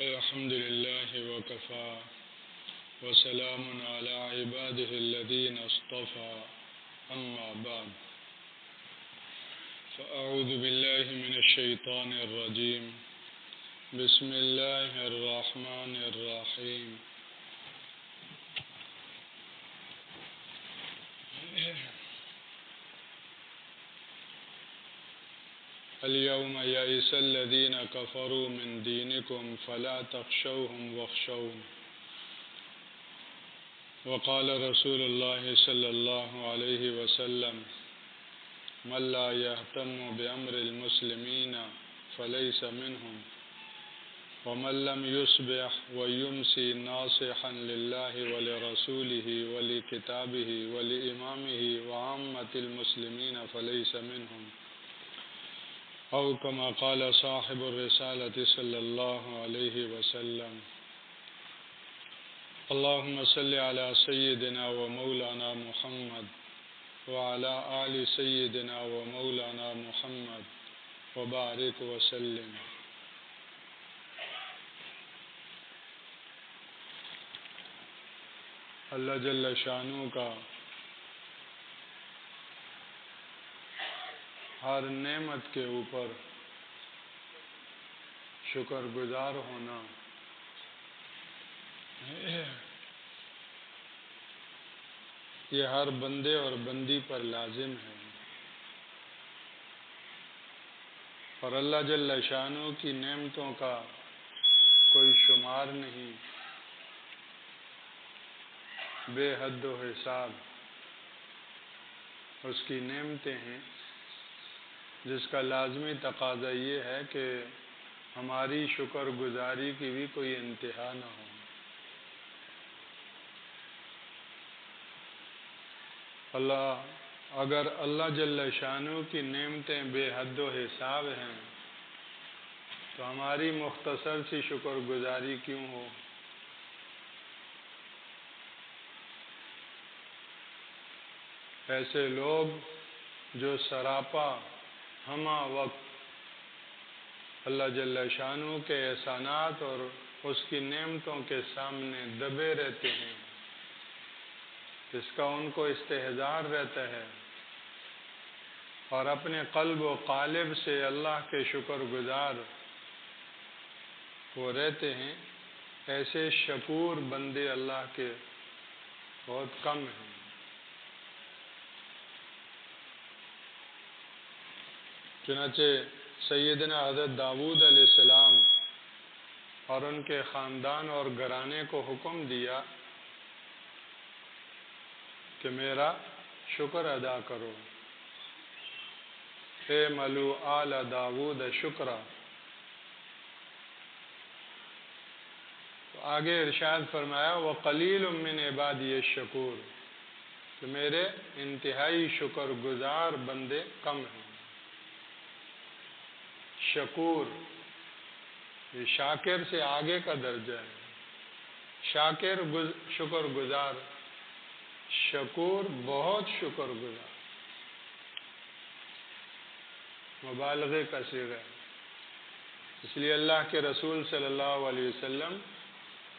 الحمد لله وكفى وسلام على عباده الذين اصطفى أما بعد فأعوذ بالله من الشيطان الرجيم بسم الله الرحمن الرحيم اليوم يئس الذين كفروا من دينكم فلا تخشوهم واخشون وقال رسول الله صلى الله عليه وسلم من لا يهتم بأمر المسلمين فليس منهم ومن لم يصبح ويمسي ناصحا لله ولرسوله ولكتابه ولإمامه وعامة المسلمين فليس منهم أو كما قال صاحب الرسالة صلى الله عليه وسلم اللهم صل على سيدنا ومولانا محمد وعلى آل سيدنا ومولانا محمد وبارك وسلم. اللہ جل شانہ کا ہر نعمت کے اوپر شکر گزار ہونا یہ ہر بندے اور بندی پر لازم ہے، اور اللہ جل شانہ کی نعمتوں کا کوئی شمار نہیں، بے حد و حساب اس کی نعمتیں ہیں، جس کا لازمی تقاضا یہ ہے کہ ہماری شکر گزاری کی بھی کوئی انتہا نہ ہو۔ اگر اللہ جل شانہ کی نعمتیں بے حد و حساب ہیں تو ہماری مختصر سی شکر گزاری کیوں ہو؟ ایسے لوگ جو سراپا ہمہ وقت اللہ جل شانہ کے احسانات اور اس کی نعمتوں کے سامنے دبے رہتے ہیں، اس کا ان کو استحضار رہتا ہے، اور اپنے قلب و قالب سے اللہ کے شکر گزار وہ رہتے ہیں، ایسے شکور بندے اللہ کے بہت کم ہیں۔ چنانچہ سیدنا حضرت داؤد علیہ السلام اور ان کے خاندان اور گھرانے کو حکم دیا کہ میرا شکر ادا کرو، اعملوا آل داؤد شکرا۔ تو آگے ارشاد فرمایا وَقَلِيلٌ مِّنْ عِبَادِيَ الشَّكُورُ، کہ میرے انتہائی شکر گزار بندے کم ہیں۔ شکور یہ شاکر سے آگے کا درجہ ہے، شاکر شکر گزار، شکور بہت شکر گزار، مبالغے کا صیغہ ہے۔ اس لیے اللہ کے رسول صلی اللہ علیہ وسلم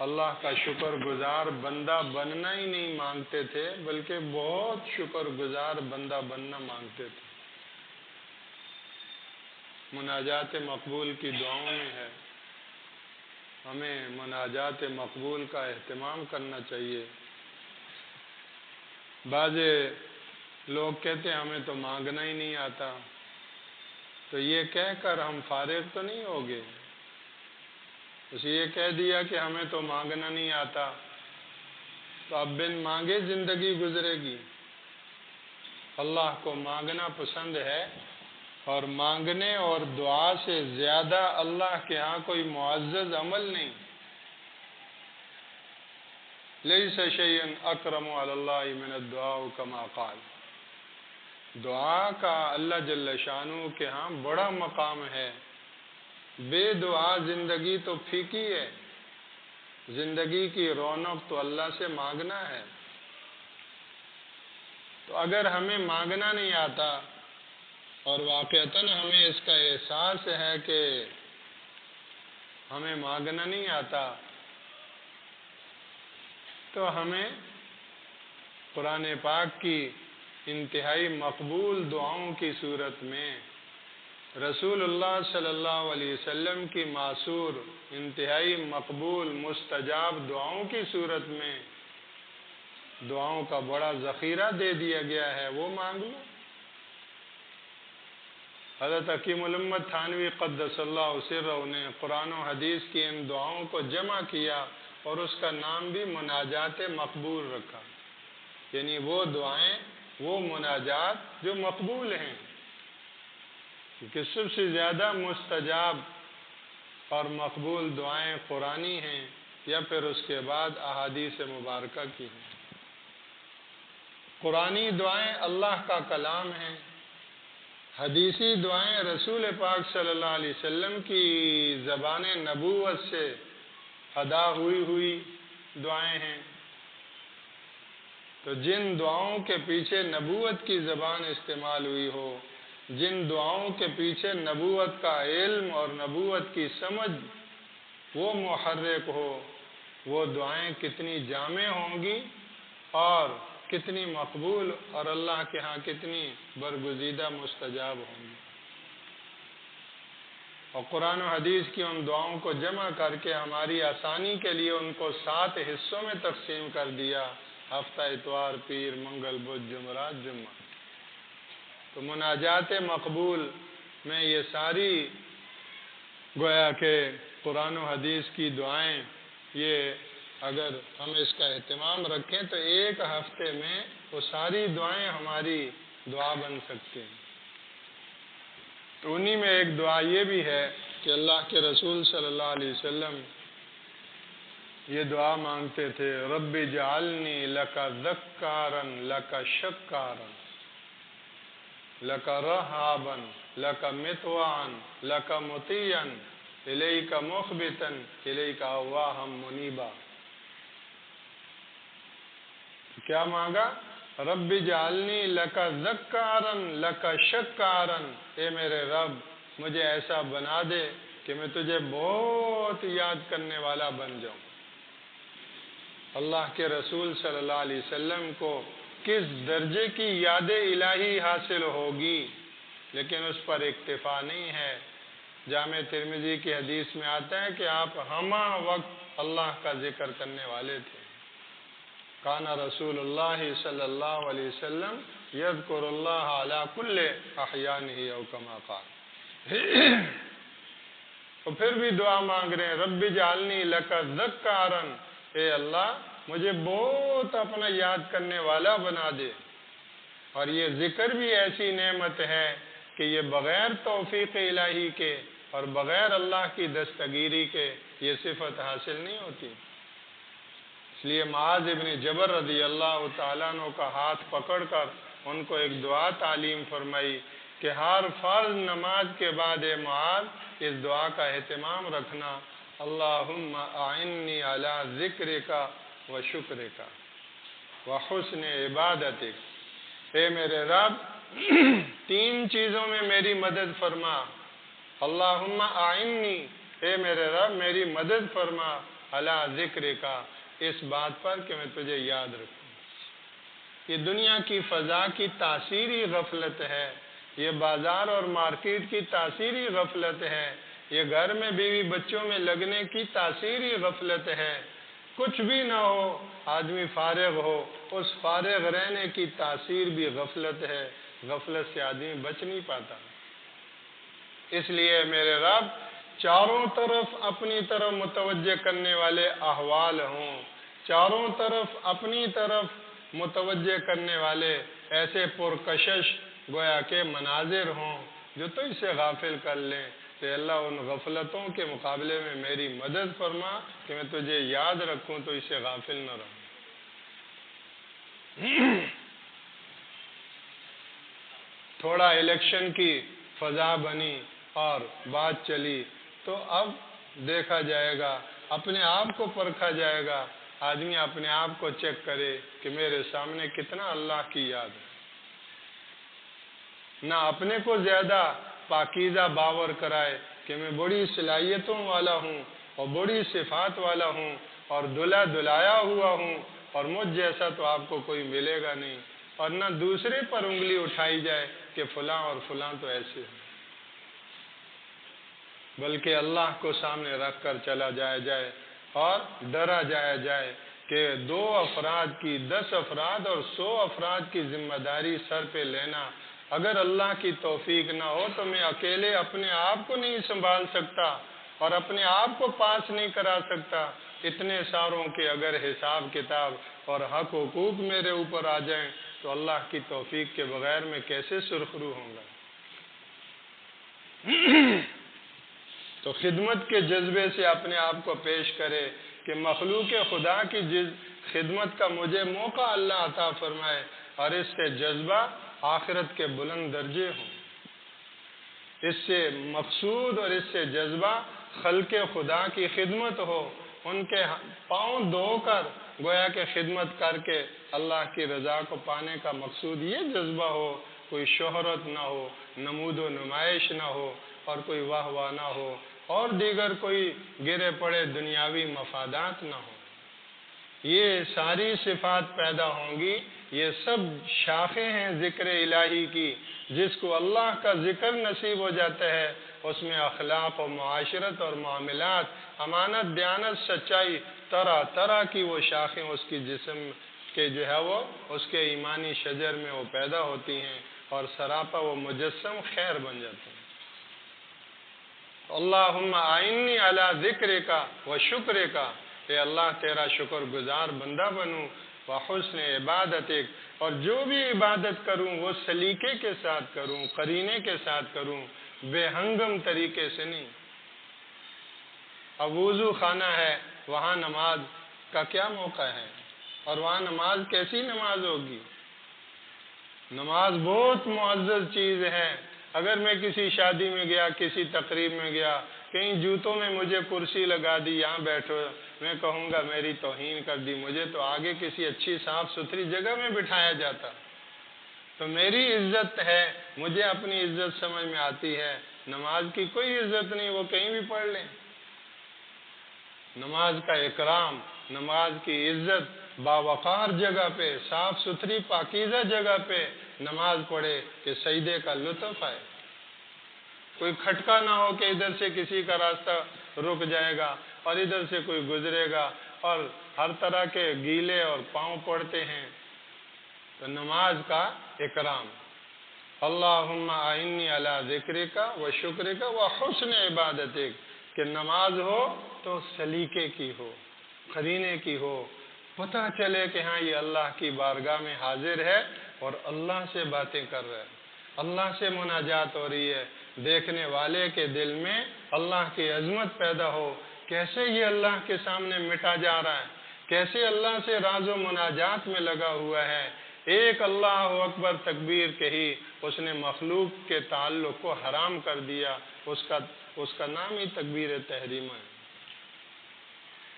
اللہ کا شکر گزار بندہ بننا ہی نہیں مانگتے تھے، بلکہ بہت شکر گزار بندہ بننا مانگتے تھے۔ مناجات مقبول کی دعاؤں میں ہے، ہمیں مناجات مقبول کا اہتمام کرنا چاہیے۔ بعض لوگ کہتے ہیں ہمیں تو مانگنا ہی نہیں آتا، تو یہ کہہ کر ہم فارغ تو نہیں ہوگے، بس یہ کہہ دیا کہ ہمیں تو مانگنا نہیں آتا، تو اب بن مانگے زندگی گزرے گی؟ اللہ کو مانگنا پسند ہے، اور مانگنے اور دعا سے زیادہ اللہ کے ہاں کوئی معزز عمل نہیں۔ لیس شیء اکرم علی اللہ من الدعاء کما قال، دعا کا اللہ جل شانہ کے ہاں بڑا مقام ہے۔ بے دعا زندگی تو پھیکی ہے، زندگی کی رونق تو اللہ سے مانگنا ہے۔ تو اگر ہمیں مانگنا نہیں آتا اور واقعتاً ہمیں اس کا احساس ہے کہ ہمیں مانگنا نہیں آتا، تو ہمیں قرآن پاک کی انتہائی مقبول دعاؤں کی صورت میں، رسول اللہ صلی اللہ علیہ وسلم کی ماثور انتہائی مقبول مستجاب دعاؤں کی صورت میں دعاؤں کا بڑا ذخیرہ دے دیا گیا ہے، وہ مانگ لو۔ حضرت حکیم الامت تھانوی قدس اللہ سرہ نے قرآن و حدیث کی ان دعاؤں کو جمع کیا اور اس کا نام بھی مناجات مقبول رکھا، یعنی وہ دعائیں، وہ مناجات جو مقبول ہیں، کہ سب سے زیادہ مستجاب اور مقبول دعائیں قرآنی ہیں یا پھر اس کے بعد احادیث مبارکہ کی ہیں۔ قرآنی دعائیں اللہ کا کلام ہیں، حدیثی دعائیں رسول پاک صلی اللہ علیہ وسلم کی زبان نبوت سے ادا ہوئی دعائیں ہیں۔ تو جن دعاؤں کے پیچھے نبوت کی زبان استعمال ہوئی ہو، جن دعاؤں کے پیچھے نبوت کا علم اور نبوت کی سمجھ وہ محرک ہو، وہ دعائیں کتنی جامع ہوں گی اور کتنی مقبول اور اللہ کے ہاں کتنی برگزیدہ مستجاب ہوں گی۔ اور قرآن و حدیث کی ان دعاؤں کو جمع کر کے ہماری آسانی کے لیے ان کو 7 حصوں میں تقسیم کر دیا، ہفتہ، اتوار، پیر، منگل، بدھ، جمعرات، جمعہ۔ تو مناجات مقبول میں یہ ساری گویا کہ قرآن و حدیث کی دعائیں، یہ اگر ہم اس کا اہتمام رکھیں تو ایک ہفتے میں وہ ساری دعائیں ہماری دعا بن سکتی ہیں۔ تو انہی میں ایک دعا یہ بھی ہے کہ اللہ کے رسول صلی اللہ علیہ وسلم یہ دعا مانگتے تھے، رب اجعلنی لک ذکارا لک شکارا لک رہابا لک مطوعا لک مطیعا الیک مخبتا الیک اواہا منیبا۔ کیا مانگا؟ رب اجعلنی لک ذکارا لک شکارا، اے میرے رب مجھے ایسا بنا دے کہ میں تجھے بہت یاد کرنے والا بن جاؤں۔ اللہ کے رسول صلی اللہ علیہ وسلم کو کس درجے کی یاد الہی حاصل ہوگی، لیکن اس پر اکتفا نہیں ہے۔ جامع ترمذی کی حدیث میں آتا ہے کہ آپ ہمہ وقت اللہ کا ذکر کرنے والے تھے۔ کان رسول اللہ صلی اللہ علیہ وسلم یذکر اللہ علی کل احیانہ او کما قال۔ تو پھر بھی دعا مانگ رہے ہیں، رب اجعلنی لک ذکارا، اے اللہ مجھے بہت اپنا یاد کرنے والا بنا دے۔ اور یہ ذکر بھی ایسی نعمت ہے کہ یہ بغیر توفیق الہی کے اور بغیر اللہ کی دستگیری کے یہ صفت حاصل نہیں ہوتی۔ اس لیے معاذ ابن جبل رضی اللہ تعالیٰ عنہ کا ہاتھ پکڑ کر ان کو ایک دعا تعلیم فرمائی کہ ہر فرض نماز کے بعد اے معاذ اس دعا کا اہتمام رکھنا، اللہم اعنی علی ذکرک و شکرک و حسن عبادتک۔ اے میرے رب 3 چیزوں میں میری مدد فرما۔ اللہم اعنی، اے میرے رب میری مدد فرما، علی ذکرک، اس بات پر کہ میں تجھے یاد رکھوں۔ یہ دنیا کی فضا کی تاثیری غفلت ہے، یہ بازار اور مارکیٹ کی تاثیری غفلت ہے، یہ گھر میں بیوی بچوں میں لگنے کی تاثیری غفلت ہے۔ کچھ بھی نہ ہو، آدمی فارغ ہو، اس فارغ رہنے کی تاثیر بھی غفلت ہے، غفلت سے آدمی بچ نہیں پاتا۔ اس لیے میرے رب چاروں طرف اپنی طرف متوجہ کرنے والے احوال ہوں، چاروں طرف اپنی طرف متوجہ کرنے والے ایسے پرکشش گویا کہ مناظر ہوں جو تو اسے غافل کر لیں۔ کہ اللہ ان غفلتوں کے مقابلے میں میری مدد فرما کہ میں تجھے یاد رکھوں تو اسے غافل نہ رہوں۔ تھوڑا الیکشن کی فضا بنی اور بات چلی تو اب دیکھا جائے گا، اپنے آپ کو پرکھا جائے گا، آدمی اپنے آپ کو چیک کرے کہ میرے سامنے کتنا اللہ کی یاد ہے۔ نہ اپنے کو زیادہ پاکیزہ باور کرائے کہ میں بڑی صلاحیتوں والا ہوں، اور بڑی صفات والا ہوں اور دلا دلایا ہوا ہوں اور مجھ جیسا تو آپ کو کوئی ملے گا نہیں، اور نہ دوسرے پر انگلی اٹھائی جائے کہ فلاں اور فلاں تو ایسے ہیں، بلکہ اللہ کو سامنے رکھ کر چلا جائے اور ڈرا جائے کہ 2 افراد کی 10 افراد اور 100 افراد کی ذمہ داری سر پہ لینا، اگر اللہ کی توفیق نہ ہو تو میں اکیلے اپنے آپ کو نہیں سنبھال سکتا اور اپنے آپ کو پاس نہیں کرا سکتا، اتنے ساروں کے اگر حساب کتاب اور حق حقوق میرے اوپر آ جائیں تو اللہ کی توفیق کے بغیر میں کیسے سرخرو ہوں گا؟ تو خدمت کے جذبے سے اپنے آپ کو پیش کرے کہ مخلوق خدا کی خدمت کا مجھے موقع اللہ عطا فرمائے اور اس سے جذبہ آخرت کے بلند درجے ہوں، اس سے مقصود اور اس سے جذبہ خلق خدا کی خدمت ہو، ان کے پاؤں دھو کر گویا کہ خدمت کر کے اللہ کی رضا کو پانے کا مقصود یہ جذبہ ہو، کوئی شہرت نہ ہو، نمود و نمائش نہ ہو اور کوئی واہ واہ نہ ہو اور دیگر کوئی گرے پڑے دنیاوی مفادات نہ ہو۔ یہ ساری صفات پیدا ہوں گی، یہ سب شاخیں ہیں ذکر الہی کی، جس کو اللہ کا ذکر نصیب ہو جاتا ہے اس میں اخلاق و معاشرت اور معاملات، امانت دیانت سچائی، طرح طرح کی وہ شاخیں اس کی جسم کے جو ہے وہ اس کے ایمانی شجر میں وہ پیدا ہوتی ہیں اور سراپا وہ مجسم خیر بن جاتے ہیں۔ اللہم اعنی علی ذکرک و شکرک، اے اللہ تیرا شکر گزار بندہ بنوں، وحسن عبادتک، اور جو بھی عبادت کروں وہ سلیقے کے ساتھ کروں، قرینے کے ساتھ کروں، بے ہنگم طریقے سے نہیں۔ اب وضو خانہ ہے، وہاں نماز کا کیا موقع ہے اور وہاں نماز کیسی نماز ہوگی؟ نماز بہت معزز چیز ہے۔ اگر میں کسی شادی میں گیا، کسی تقریب میں گیا، کہیں جوتوں میں مجھے کرسی لگا دی، یہاں بیٹھو، میں کہوں گا میری توہین کر دی، مجھے تو آگے کسی اچھی صاف ستھری جگہ میں بٹھایا جاتا۔ تو میری عزت ہے، مجھے اپنی عزت سمجھ میں آتی ہے، نماز کی کوئی عزت نہیں، وہ کہیں بھی پڑھ لیں۔ نماز کا اکرام، نماز کی عزت باوقار جگہ پہ، صاف ستھری پاکیزہ جگہ پہ نماز پڑھے کہ سجدے کا لطف آئے، کوئی کھٹکا نہ ہو کہ ادھر سے کسی کا راستہ رک جائے گا اور ادھر سے کوئی گزرے گا اور ہر طرح کے گیلے اور پاؤں پڑتے ہیں۔ تو نماز کا اکرام، اللہم اعنی علی ذکرک و شکرک و حسن عبادتک، کہ نماز ہو تو سلیقے کی ہو، قرینے کی ہو، پتہ چلے کہ ہاں یہ اللہ کی بارگاہ میں حاضر ہے اور اللہ سے باتیں کر رہا ہے، اللہ سے مناجات ہو رہی ہے، دیکھنے والے کے دل میں اللہ کی عظمت پیدا ہو، کیسے یہ اللہ کے سامنے مٹا جا رہا ہے، کیسے اللہ سے راز و مناجات میں لگا ہوا ہے، ایک اللہ اکبر تکبیر کہی اس نے مخلوق کے تعلق کو حرام کر دیا، اس کا نام ہی تکبیر تحریمہ ہے۔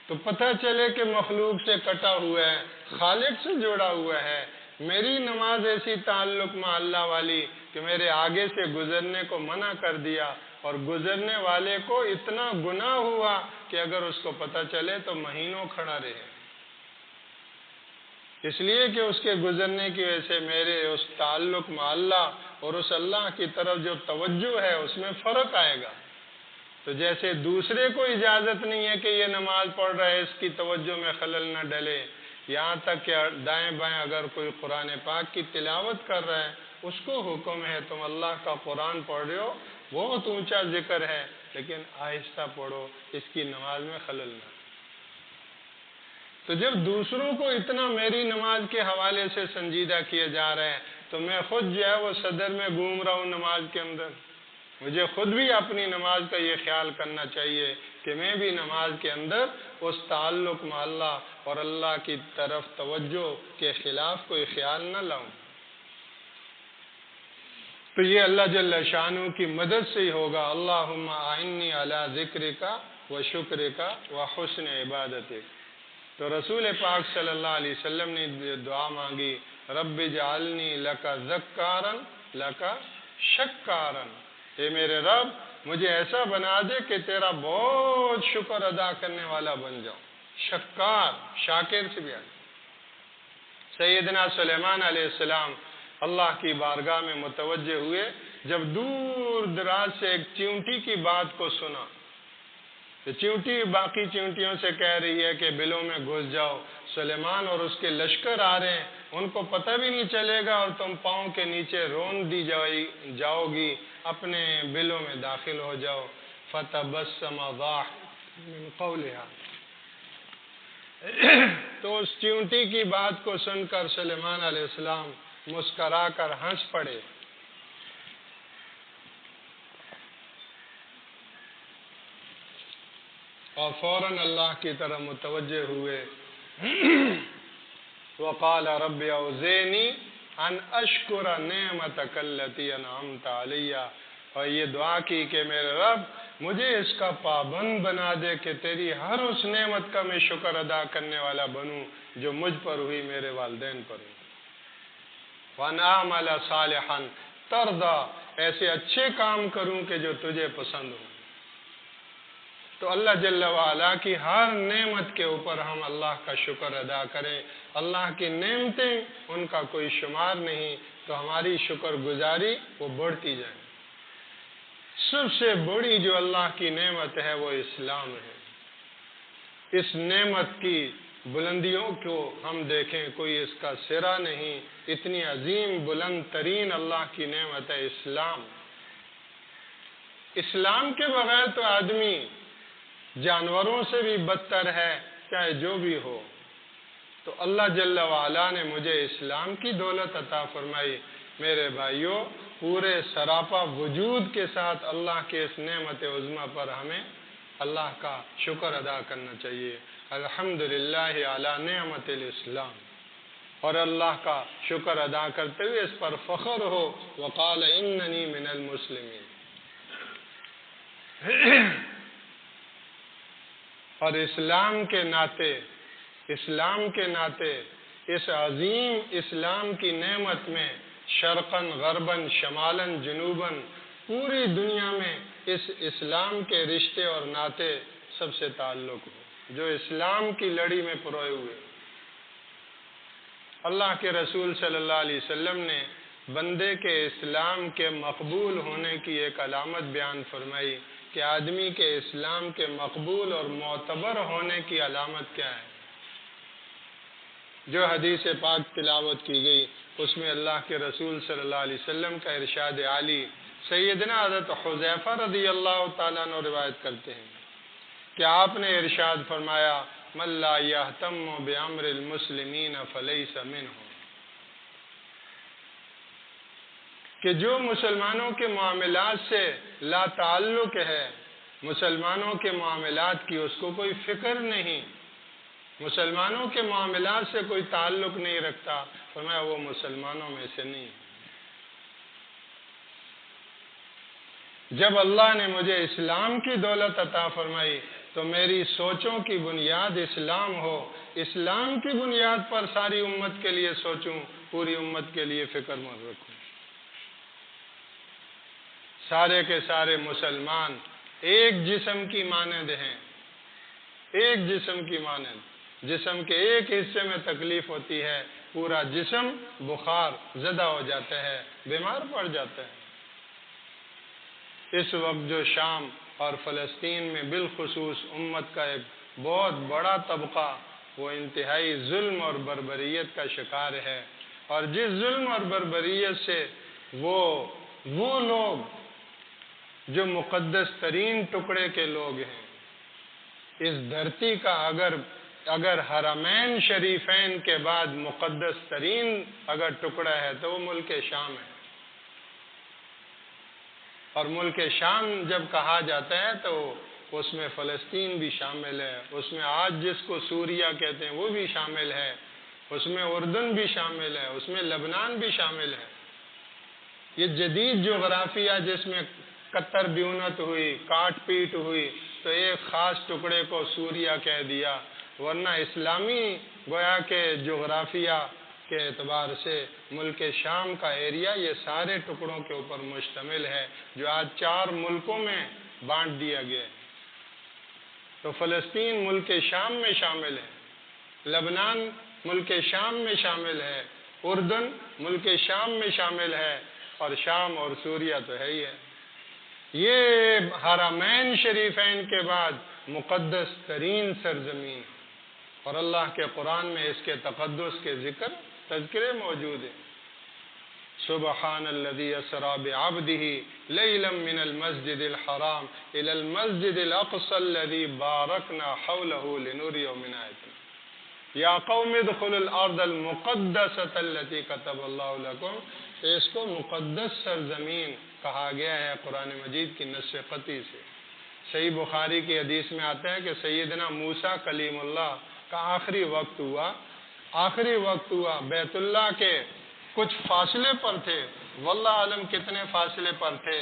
تو پتہ چلے کہ مخلوق سے کٹا ہوا ہے، خالق سے جوڑا ہوا ہے۔ میری نماز ایسی تعلق مع اللہ والی کہ میرے آگے سے گزرنے کو منع کر دیا اور گزرنے والے کو اتنا گناہ ہوا کہ اگر اس کو پتہ چلے تو مہینوں کھڑا رہے، اس لیے کہ اس کے گزرنے کی وجہ سے میرے اس تعلق مع اللہ اور اس اللہ کی طرف جو توجہ ہے اس میں فرق آئے گا۔ تو جیسے دوسرے کو اجازت نہیں ہے کہ یہ نماز پڑھ رہا ہے اس کی توجہ میں خلل نہ ڈلے، یہاں تک کہ دائیں بائیں اگر کوئی قرآن پاک کی تلاوت کر رہا ہے اس کو حکم ہے تم اللہ کا قرآن پڑھ رہے ہو، بہت اونچا ذکر ہے لیکن آہستہ پڑھو، اس کی نماز میں خلل نہ۔ تو جب دوسروں کو اتنا میری نماز کے حوالے سے سنجیدہ کیا جا رہا ہے تو میں خود جو ہے وہ صدر میں گھوم رہا ہوں نماز کے اندر، مجھے خود بھی اپنی نماز کا یہ خیال کرنا چاہیے کہ میں بھی نماز کے اندر اس تعلق مع اللہ اور اللہ کی طرف توجہ کے خلاف کوئی خیال نہ لاؤں۔ تو یہ اللہ جل شانہ کی مدد سے ہی ہوگا۔ اللہم اعنی علی ذکرک و شکرک و حسن عبادتک۔ تو رسول پاک صلی اللہ علیہ وسلم نے دعا مانگی، رب اجعلنی لک ذکارا لک شکارا، اے میرے رب مجھے ایسا بنا دے کہ تیرا بہت شکر ادا کرنے والا بن جاؤں. شکار، شاکر سے بھی آگے. سیدنا سلیمان علیہ السلام اللہ کی بارگاہ میں متوجہ ہوئے. جب دور دراز سے ایک چیونٹی کی بات کو سنا، تو چیونٹی باقی چیونٹیوں سے کہہ رہی ہے کہ بلوں میں گھس جاؤ، سلیمان اور اس کے لشکر آ رہے ہیں، ان کو پتہ بھی نہیں چلے گا اور تم پاؤں کے نیچے رون دی جاؤ گی، اپنے بلوں میں داخل ہو جاؤ. فتبسم ضاحكا من قولها. تو اس چیونٹی کی بات کو سن کر سلیمان علیہ السلام مسکرا کر ہنس پڑے. اور فوراً اللہ کی طرف متوجہ ہوئے. وقال رب اوزعنی ان اشکر نعمتک التی انعمت علی. اور یہ دعا کی کہ میرے رب مجھے اس کا پابند بنا دے کہ تیری ہر اس نعمت کا میں شکر ادا کرنے والا بنوں جو مجھ پر ہوئی، میرے والدین پر ہوئی. وَأَنْ أَعْمَلَ صَالِحًا تَرْضَىٰ. ایسے اچھے کام کروں کہ جو تجھے پسند ہوں. تو اللہ جل وعلا کی ہر نعمت کے اوپر ہم اللہ کا شکر ادا کریں. اللہ کی نعمتیں ان کا کوئی شمار نہیں، تو ہماری شکر گزاری وہ بڑھتی جائے. سب سے بڑی جو اللہ کی نعمت ہے وہ اسلام ہے. اس نعمت کی بلندیوں کو ہم دیکھیں، کوئی اس کا سرا نہیں. اتنی عظیم بلند ترین اللہ کی نعمت ہے اسلام. اسلام کے بغیر تو آدمی جانوروں سے بھی بدتر ہے، چاہے جو بھی ہو. تو اللہ جل وعلا نے مجھے اسلام کی دولت عطا فرمائی. میرے بھائیوں، پورے سراپا وجود کے ساتھ اللہ کے اس نعمت عظمیٰ پر ہمیں اللہ کا شکر ادا کرنا چاہیے. الحمدللہ علی نعمت الاسلام. اور اللہ کا شکر ادا کرتے ہوئے اس پر فخر ہو. وقال اننی من المسلمین. اور اسلام کے ناطے اس عظیم اسلام کی نعمت میں شرقاً غرباً شمالاً جنوباً پوری دنیا میں اس اسلام کے رشتے اور ناطے سب سے تعلق ہو جو اسلام کی لڑی میں پروئے ہوئے. اللہ کے رسول صلی اللہ علیہ وسلم نے بندے کے اسلام کے مقبول ہونے کی ایک علامت بیان فرمائی کہ آدمی کے اسلام کے مقبول اور معتبر ہونے کی علامت کیا ہے. جو حدیث پاک تلاوت کی گئی اس میں اللہ کے رسول صلی اللہ علیہ وسلم کا ارشاد عالی سیدنا حضرت حذیفہ رضی اللہ تعالیٰ عنہ روایت کرتے ہیں کہ آپ نے ارشاد فرمایا من لا یہتم بامر المسلمین فلیس منہم. کہ جو مسلمانوں کے معاملات سے لا تعلق ہے، مسلمانوں کے معاملات کی اس کو کوئی فکر نہیں، مسلمانوں کے معاملات سے کوئی تعلق نہیں رکھتا، فرمایا وہ مسلمانوں میں سے نہیں. جب اللہ نے مجھے اسلام کی دولت عطا فرمائی تو میری سوچوں کی بنیاد اسلام ہو. اسلام کی بنیاد پر ساری امت کے لیے سوچوں، پوری امت کے لیے فکر مند رکھوں. سارے کے سارے مسلمان ایک جسم کی مانند ہیں، ایک جسم کی مانند. جسم کے ایک حصے میں تکلیف ہوتی ہے، پورا جسم بخار زدہ ہو جاتا ہے، بیمار پڑ جاتا ہے. اس وقت جو شام اور فلسطین میں بالخصوص امت کا ایک بہت بڑا طبقہ وہ انتہائی ظلم اور بربریت کا شکار ہے، اور جس ظلم اور بربریت سے وہ لوگ جو مقدس ترین ٹکڑے کے لوگ ہیں اس دھرتی کا، اگر حرمین شریفین کے بعد مقدس ترین اگر ٹکڑا ہے تو وہ ملک شام ہے. اور ملک شام جب کہا جاتا ہے تو اس میں فلسطین بھی شامل ہے، اس میں آج جس کو سوریہ کہتے ہیں وہ بھی شامل ہے، اس میں اردن بھی شامل ہے، اس میں لبنان بھی شامل ہے. یہ جدید جغرافیہ جس میں کتر بیونت ہوئی، کاٹ پیٹ ہوئی تو ایک خاص ٹکڑے کو سوریہ کہہ دیا، ورنہ اسلامی گویا کہ جغرافیہ کے اعتبار سے ملک شام کا ایریا یہ سارے ٹکڑوں کے اوپر مشتمل ہے جو آج 4 ملکوں میں بانٹ دیا گیا ہے۔ تو فلسطین ملک شام میں شامل ہے، لبنان ملک شام میں شامل ہے، اردن ملک شام میں شامل ہے، اور شام اور سوریہ تو ہے ہی ہے۔ یہ حرمین شریفین کے بعد مقدس ترین سرزمین، اور اللہ کے قرآن میں اس کے تقدس کے تذکرے موجود ہیں۔ سبحان الذي اسرى بعبده ليلا من المسجد الحرام الى المسجد الاقصى الذي باركنا حوله لنريه من آياتنا یا قوم ادخلوا الارض المقدسة التي كتب الله لكم۔ اس کو مقدس سرزمین کہا گیا ہے قرآن مجید کی نص قطعی سے۔ صحیح بخاری کی حدیث میں آتا ہے کہ سیدنا موسیٰ کلیم اللہ کا آخری وقت ہوا، بیت اللہ کے کچھ فاصلے پر تھے، واللہ عالم کتنے فاصلے پر تھے،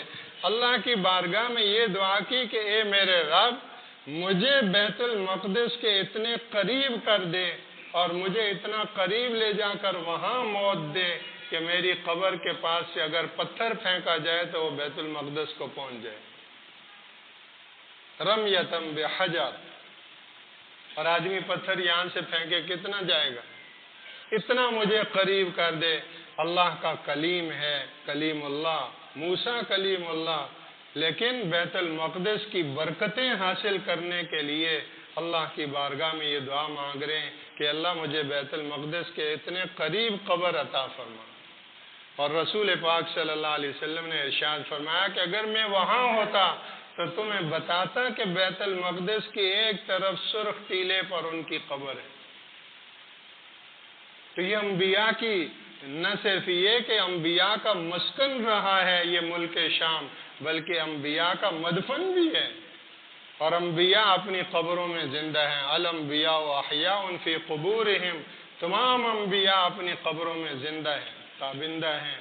اللہ کی بارگاہ میں یہ دعا کی کہ اے میرے رب مجھے بیت المقدس کے اتنے قریب کر دے اور مجھے اتنا قریب لے جا کر وہاں موت دے کہ میری قبر کے پاس سے اگر پتھر پھینکا جائے تو وہ بیت المقدس کو پہنچ جائے، رمیتم بحجر، اور آدمی پتھر یہاں سے پھینکے کتنا جائے گا، اتنا مجھے قریب کر دے۔ اللہ کا کلیم ہے، کلیم اللہ، موسیٰ کلیم اللہ، لیکن بیت المقدس کی برکتیں حاصل کرنے کے لیے اللہ کی بارگاہ میں یہ دعا مانگ رہے ہیں کہ اللہ مجھے بیت المقدس کے اتنے قریب قبر عطا فرما۔ اور رسول پاک صلی اللہ علیہ وسلم نے ارشاد فرمایا کہ اگر میں وہاں ہوتا تو تمہیں بتاتا کہ بیت المقدس کی ایک طرف سرخ ٹیلے پر ان کی قبر ہے۔ تو یہ انبیاء کی نہ صرف یہ کہ انبیاء کا مسکن رہا ہے یہ ملک شام، بلکہ انبیاء کا مدفن بھی ہے، اور انبیاء اپنی قبروں میں زندہ ہیں۔ الانبیاء احیاء فی قبورہم، تمام انبیاء اپنی قبروں میں زندہ ہیں، تابندہ ہیں،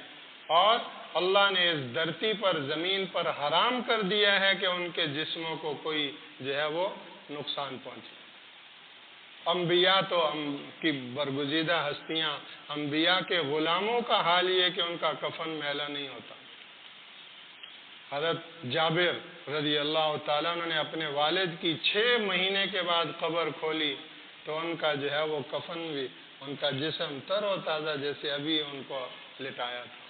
اور اللہ نے اس دھرتی پر، زمین پر حرام کر دیا ہے کہ ان کے جسموں کو کوئی جو ہے وہ نقصان پہنچے۔ انبیاء تو کی برگزیدہ ہستیاں، انبیاء کے غلاموں کا حال یہ کہ ان کا کفن میلا نہیں ہوتا۔ حضرت جابر رضی اللہ تعالیٰ عنہ نے اپنے والد کی 6 مہینے کے بعد قبر کھولی تو ان کا جو ہے وہ کفن بھی، ان کا جسم تر و تازہ جیسے ابھی ان کو لٹایا تھا۔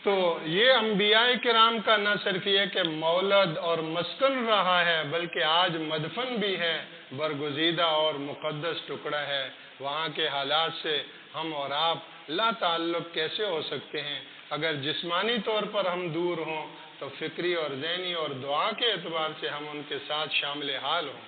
تو یہ انبیاء کرام کا نہ صرف یہ کہ مولد اور مسکن رہا ہے بلکہ آج مدفن بھی ہے، برگزیدہ اور مقدس ٹکڑا ہے۔ وہاں کے حالات سے ہم اور آپ لا تعلق کیسے ہو سکتے ہیں؟ اگر جسمانی طور پر ہم دور ہوں تو فکری اور ذہنی اور دعا کے اعتبار سے ہم ان کے ساتھ شامل حال ہوں۔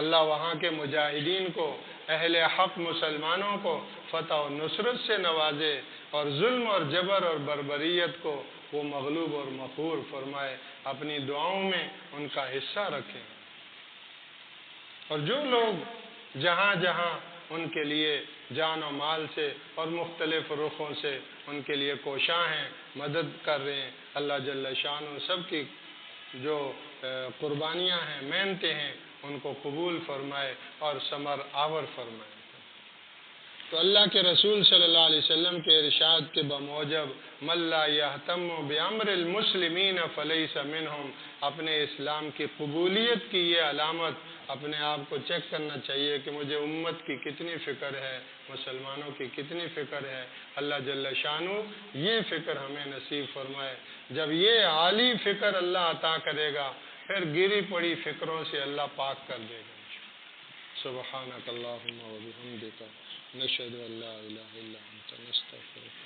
اللہ وہاں کے مجاہدین کو، اہل حق مسلمانوں کو فتح و نصرت سے نوازے، اور ظلم اور جبر اور بربریت کو وہ مغلوب اور مقہور فرمائے، اپنی دعاؤں میں ان کا حصہ رکھیں۔ اور جو لوگ جہاں جہاں ان کے لیے جان و مال سے اور مختلف رخوں سے ان کے لیے کوشاں ہیں، مدد کر رہے ہیں، اللہ جل شانہ سب کی جو قربانیاں ہیں، محنتیں ہیں، ان کو قبول فرمائے اور ثمر آور فرمائے۔ تو اللہ کے رسول صلی اللہ علیہ وسلم کے ارشاد کے بموجب من لا یہتم بامر المسلمین فلیس منہم، اپنے اسلام کی قبولیت کی یہ علامت اپنے آپ کو چیک کرنا چاہیے کہ مجھے امت کی کتنی فکر ہے، مسلمانوں کی کتنی فکر ہے۔ اللہ جل شانہ یہ فکر ہمیں نصیب فرمائے۔ جب یہ عالی فکر اللہ عطا کرے گا پھر گری پڑی فکروں سے اللہ پاک کر دے گا۔ سبحانک اللہم و بحمدک، نشہد ان لا الہ الا انت، نستغفرک۔